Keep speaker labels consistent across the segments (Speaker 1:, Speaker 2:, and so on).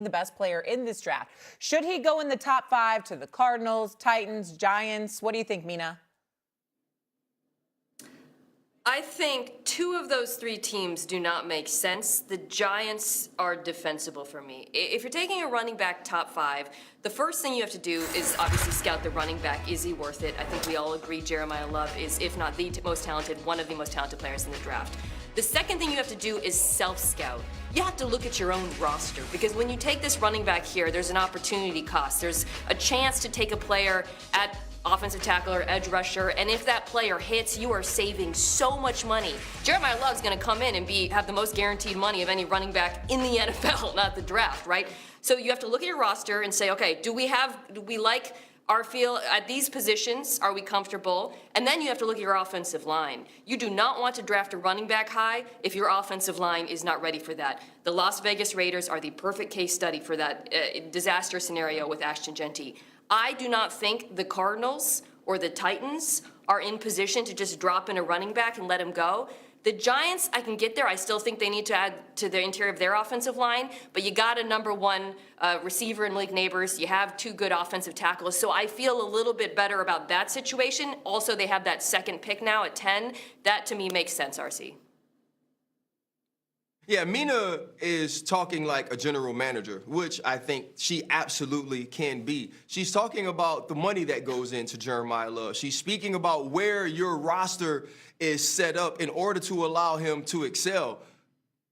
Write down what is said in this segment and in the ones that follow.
Speaker 1: the best player in this draft. Should he go in the top 5 to the Cardinals, Titans, Giants? What do you think, Mina?
Speaker 2: I think 2 of those 3 teams do not make sense. The Giants are defensible for me. If you're taking a running back top 5, the first thing you have to do is obviously scout the running back. Is he worth it? I think we all agree Jeremiyah Love is, if not the most talented, one of the most talented players in the draft. The second thing you have to do is self-scout. You have to look at your own roster, because when you take this running back here, there's an opportunity cost. There's a chance to take a player at offensive tackle or edge rusher, and if that player hits, you are saving so much money. Jeremiyah Love's going to come in and have the most guaranteed money of any running back in the NFL, not the draft, right? So you have to look at your roster and say, okay, do we like our feel at these positions? Are we comfortable? And then you have to look at your offensive line. You do not want to draft a running back high if your offensive line is not ready for that. The Las Vegas Raiders are the perfect case study for that disaster scenario with Ashton Genty. I do not think the Cardinals or the Titans are in position to just drop in a running back and let him go. The Giants, I can get there. I still think they need to add to the interior of their offensive line, but you got a number 1 receiver in Malik Neighbors. You have 2 good offensive tackles, so I feel a little bit better about that situation. Also, they have that second pick now at 10. That, to me, makes sense, RC.
Speaker 3: Yeah, Mina is talking like a general manager, which I think she absolutely can be. She's talking about the money that goes into Jeremiyah Love. She's speaking about where your roster is set up in order to allow him to excel.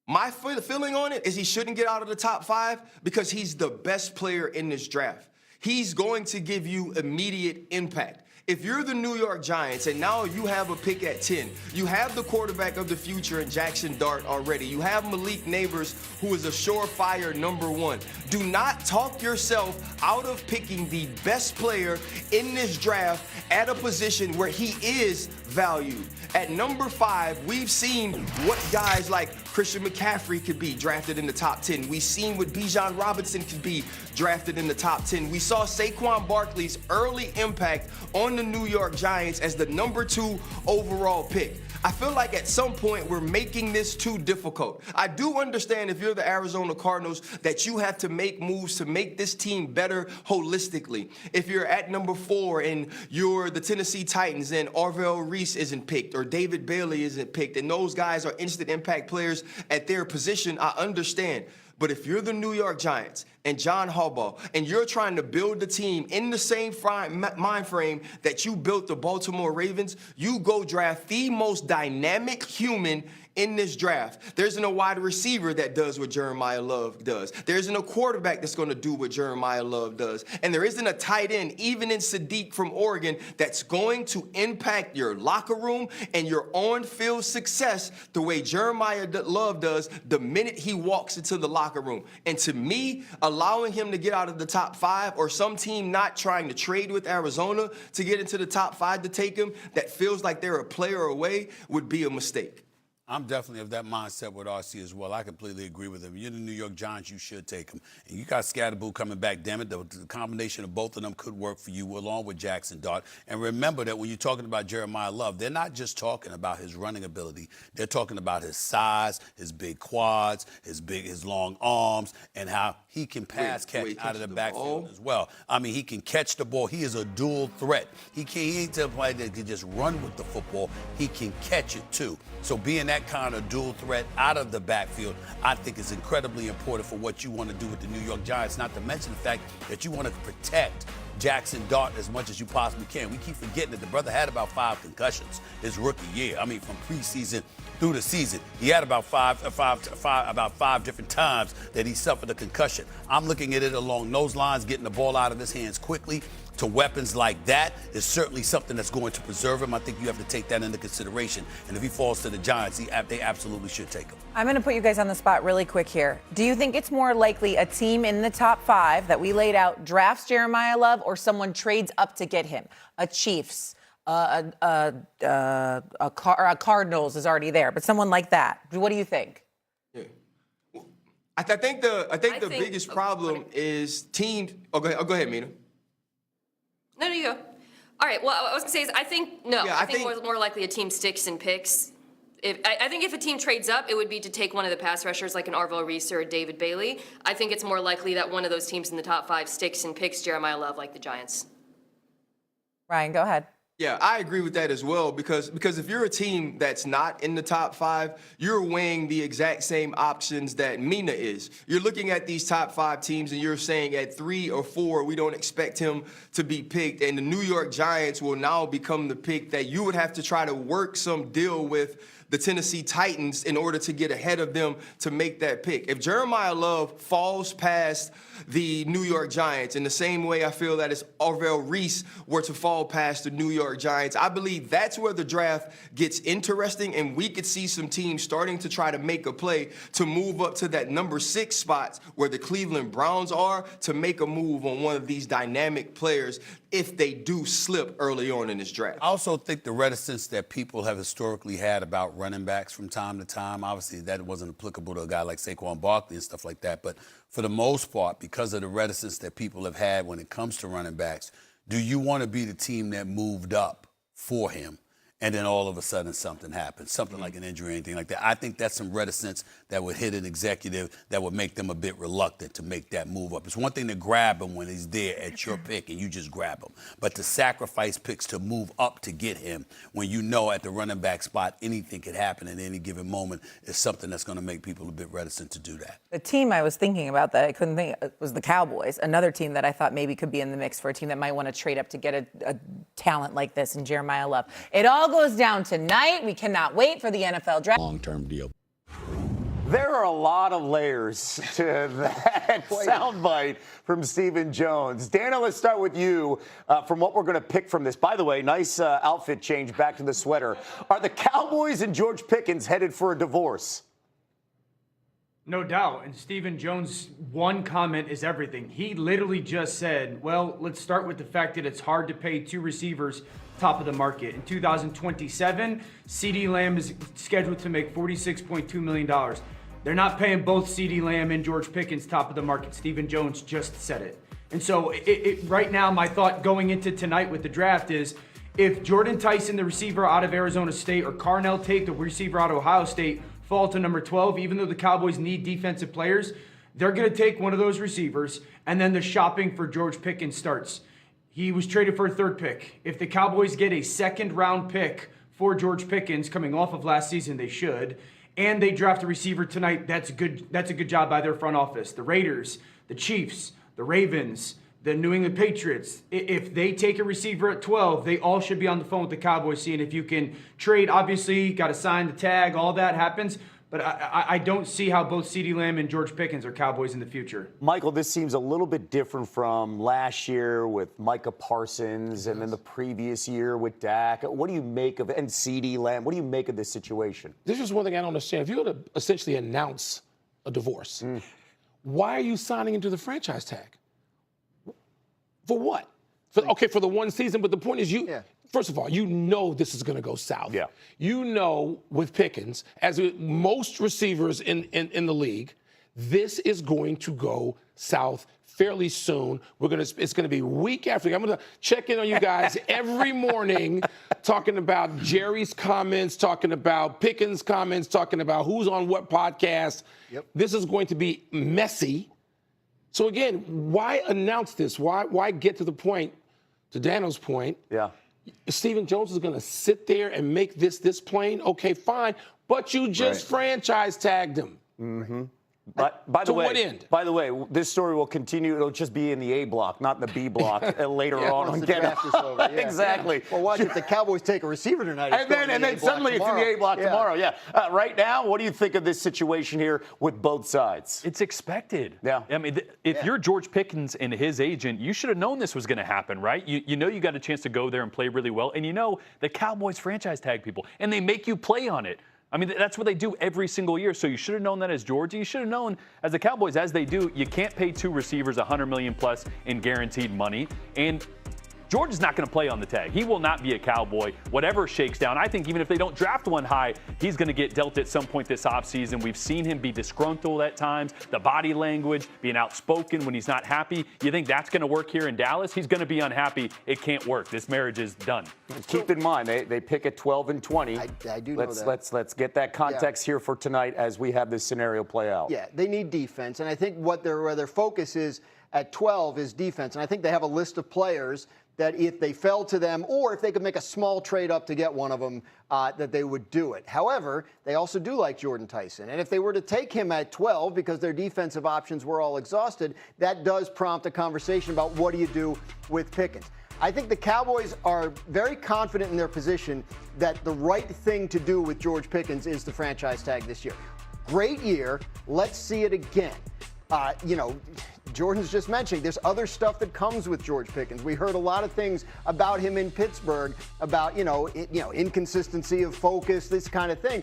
Speaker 3: My feeling on it is he shouldn't get out of the top 5 because he's the best player in this draft. He's going to give you immediate impact. If you're the New York Giants and now you have a pick at 10, you have the quarterback of the future in Jackson Dart already. You have Malik Neighbors, who is a surefire number 1. Do not talk yourself out of picking the best player in this draft at a position where he is valued. At number 5, we've seen what guys like Christian McCaffrey could be drafted in the top 10. We've seen what Bijan Robinson could be drafted in the top 10. We saw Saquon Barkley's early impact on the New York Giants as the number 2 overall pick. I feel like at some point we're making this too difficult. I do understand if you're the Arizona Cardinals that you have to make moves to make this team better holistically. If you're at number 4 and you're the Tennessee Titans and Arvell Reese isn't picked or David Bailey isn't picked and those guys are instant impact players at their position, I understand. But if you're the New York Giants and John Harbaugh and you're trying to build the team in the same mind frame that you built the Baltimore Ravens, you go draft the most dynamic human in this draft. There isn't a wide receiver that does what Jeremiyah Love does. There isn't a quarterback that's going to do what Jeremiyah Love does. And there isn't a tight end, even in Sadiq from Oregon, that's going to impact your locker room and your on-field success the way Jeremiyah Love does the minute he walks into the locker room. And to me, allowing him to get out of the top 5 or some team not trying to trade with Arizona to get into the top 5 to take him that feels like they're a player away would be a mistake.
Speaker 4: I'm definitely of that mindset with RC as well. I completely agree with him. You're the New York Giants, you should take him. And you got Scatterboo coming back, damn it. The combination of both of them could work for you along with Jackson Dart. And remember that when you're talking about Jeremiyah Love, they're not just talking about his running ability. They're talking about his size, his big quads, his long arms, and how he can catch out of the backfield as well. I mean, he can catch the ball. He is a dual threat. He ain't a player that can just run with the football. He can catch it too. So being that kind of dual threat out of the backfield, I think is incredibly important for what you want to do with the New York Giants, not to mention the fact that you want to protect Jackson Dart as much as you possibly can. We keep forgetting that the brother had about 5 concussions his rookie year. I mean, from preseason through the season, he had about five different times that he suffered a concussion. I'm looking at it along those lines, getting the ball out of his hands quickly to weapons like that is certainly something that's going to preserve him. I think you have to take that into consideration. And if he falls to the Giants, they absolutely should take him.
Speaker 1: I'm going to put you guys on the spot really quick here. Do you think it's more likely a team in the top 5 that we laid out drafts Jeremiyah Love or someone trades up to get him? A Chiefs, a Cardinals is already there, but someone like that. What do you think?
Speaker 3: Yeah. I think the biggest problem is teams. Oh, go ahead, Mina.
Speaker 2: No, you go. All right. Well, I was gonna say is I think
Speaker 3: I
Speaker 2: think more likely a team sticks and picks I think if a team trades up, it would be to take one of the pass rushers like an Arvell Reese or a David Bailey. I think it's more likely that one of those teams in the top 5 sticks and picks Jeremiyah Love like the Giants.
Speaker 1: Ryan, go ahead.
Speaker 3: Yeah, I agree with that as well because if you're a team that's not in the top 5, you're weighing the exact same options that Mina is. You're looking at these top 5 teams and you're saying at 3 or 4, we don't expect him to be picked, and the New York Giants will now become the pick that you would have to try to work some deal with the Tennessee Titans in order to get ahead of them to make that pick. If Jeremiyah Love falls past the New York Giants in the same way I feel that if Arvell Reese were to fall past the New York Giants, I believe that's where the draft gets interesting, and we could see some teams starting to try to make a play to move up to that number 6 spot where the Cleveland Browns are to make a move on one of these dynamic players if they do slip early on in this draft.
Speaker 4: I also think the reticence that people have historically had about running backs from time to time, obviously that wasn't applicable to a guy like Saquon Barkley and stuff like that, but for the most part, because of the reticence that people have had when it comes to running backs, do you want to be the team that moved up for him and then all of a sudden something happens, something like an injury or anything like that? I think that's some reticence that would hit an executive that would make them a bit reluctant to make that move up. It's one thing to grab him when he's there at your pick and you just grab him, but to sacrifice picks to move up to get him when you know at the running back spot anything could happen at any given moment is something that's going to make people a bit reticent to do that.
Speaker 1: The team I was thinking about that I couldn't think was the Cowboys, another team that I thought maybe could be in the mix for a team that might want to trade up to get a talent like this in Jeremiyah Love. It all goes down tonight. We cannot wait for the NFL draft.
Speaker 5: Long-term deal.
Speaker 6: There are a lot of layers to that soundbite from Stephen Jones. Dana, let's start with you from what we're going to pick from this. By the way, nice outfit change back to the sweater. Are the Cowboys and George Pickens headed for a divorce?
Speaker 7: No doubt. And Stephen Jones' one comment is everything. He literally just said, well, let's start with the fact that it's hard to pay 2 receivers top of the market. In 2027, CeeDee Lamb is scheduled to make $46.2 million. They're not paying both CeeDee Lamb and George Pickens top of the market. Stephen Jones just said it. And so right now, my thought going into tonight with the draft is if Jordan Tyson, the receiver out of Arizona State, or Carnell Tate, the receiver out of Ohio State, fall to number 12, even though the Cowboys need defensive players, they're going to take one of those receivers, and then the shopping for George Pickens starts. He was traded for a 3rd pick. If the Cowboys get a 2nd-round pick for George Pickens coming off of last season, they should, and they draft a receiver tonight, that's a good job by their front office. The Raiders, the Chiefs, the Ravens, the New England Patriots, if they take a receiver at 12, they all should be on the phone with the Cowboys seeing if you can trade. Obviously, got to sign the tag, all that happens. But I don't see how both CeeDee Lamb and George Pickens are Cowboys in the future.
Speaker 6: Michael, this seems a little bit different from last year with Micah Parsons and then the previous year with Dak. What do you make of it? And CeeDee Lamb, what do you make of this situation?
Speaker 5: This is one thing I don't understand. If you're going to essentially announce a divorce, why are you signing into the franchise tag? For what? For the one season, but the point is first of all, you know this is going to go south. Yeah. You know with Pickens, as with most receivers in the league, this is going to go south fairly soon. It's going to be week after week. I'm going to check in on you guys every morning talking about Jerry's comments, talking about Pickens' comments, talking about who's on what podcast. Yep. This is going to be messy. So again, why announce this? Why get to the point, to Dano's point? Yeah. Stephen Jones is going to sit there and make this plain? Okay, fine. But you just franchise tagged him. Mm-hmm. But by the way, what end? By the way, this story will continue. It'll just be in the A block, not in the B block later on.
Speaker 8: Once the draft is over.
Speaker 6: Exactly.
Speaker 8: Well, watch if the Cowboys take a receiver tonight.
Speaker 6: And then suddenly it's in the A block tomorrow. Yeah. Right now, what do you think of this situation here with both sides?
Speaker 9: It's expected.
Speaker 6: Yeah.
Speaker 9: I mean, if you're George Pickens and his agent, you should have known this was going to happen, right? You know you got a chance to go there and play really well, and you know the Cowboys franchise tag people, and they make you play on it. I mean, that's what they do every single year. So you should have known that as Georgia. You should have known as the Cowboys, as they do, you can't pay 2 receivers $100 million plus in guaranteed money. And George is not going to play on the tag. He will not be a Cowboy, whatever shakes down. I think even if they don't draft one high, he's going to get dealt at some point this offseason. We've seen him be disgruntled at times, the body language, being outspoken when he's not happy. You think that's going to work here in Dallas? He's going to be unhappy. It can't work. This marriage is done.
Speaker 6: Keep in mind, they pick at 12 and 20.
Speaker 8: I do know that.
Speaker 6: Let's get that context here for tonight as we have this scenario play out.
Speaker 8: Yeah, they need defense, and I think where their focus is at 12 is defense. And I think they have a list of players that if they fell to them, or if they could make a small trade up to get one of them, that they would do it. However, they also do like Jordan Tyson. And if they were to take him at 12 because their defensive options were all exhausted, that does prompt a conversation about what do you do with Pickens. I think the Cowboys are very confident in their position that the right thing to do with George Pickens is the franchise tag this year. Great year. Let's see it again. Jordan's just mentioning there's other stuff that comes with George Pickens. We heard a lot of things about him in Pittsburgh, about inconsistency of focus, this kind of thing.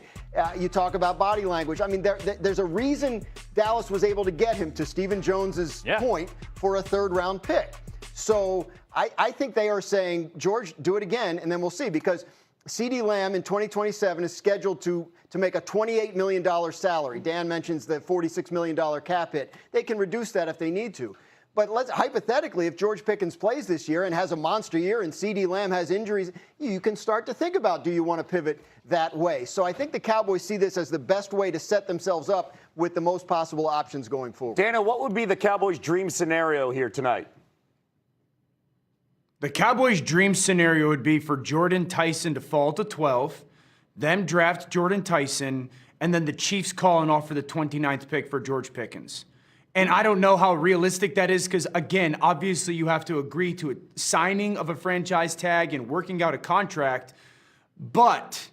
Speaker 8: You talk about body language. I mean, there's a reason Dallas was able to get him, to Stephen Jones's point, for a third-round pick. So I think they are saying, George, do it again, and then we'll see, because CeeDee Lamb in 2027 is scheduled to make a $28 million salary. Dan mentions the $46 million cap hit. They can reduce that if they need to. But hypothetically, if George Pickens plays this year and has a monster year and CeeDee Lamb has injuries, you can start to think about, do you want to pivot that way? So I think the Cowboys see this as the best way to set themselves up with the most possible options going forward.
Speaker 6: Dana, what would be the Cowboys' dream scenario here tonight?
Speaker 7: The Cowboys' dream scenario would be for Jordan Tyson to fall to 12, them draft Jordan Tyson, and then the Chiefs call and offer the 29th pick for George Pickens. And I don't know how realistic that is because, again, obviously you have to agree to a signing of a franchise tag and working out a contract. But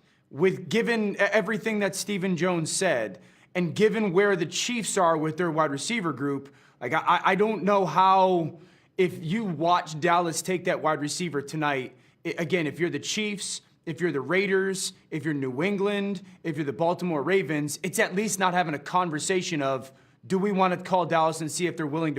Speaker 7: given everything that Stephen Jones said and given where the Chiefs are with their wide receiver group, I don't know how, if you watch Dallas take that wide receiver tonight, again, if you're the Chiefs, if you're the Raiders, if you're New England, if you're the Baltimore Ravens, it's at least not having a conversation of, do we want to call Dallas and see if they're willing to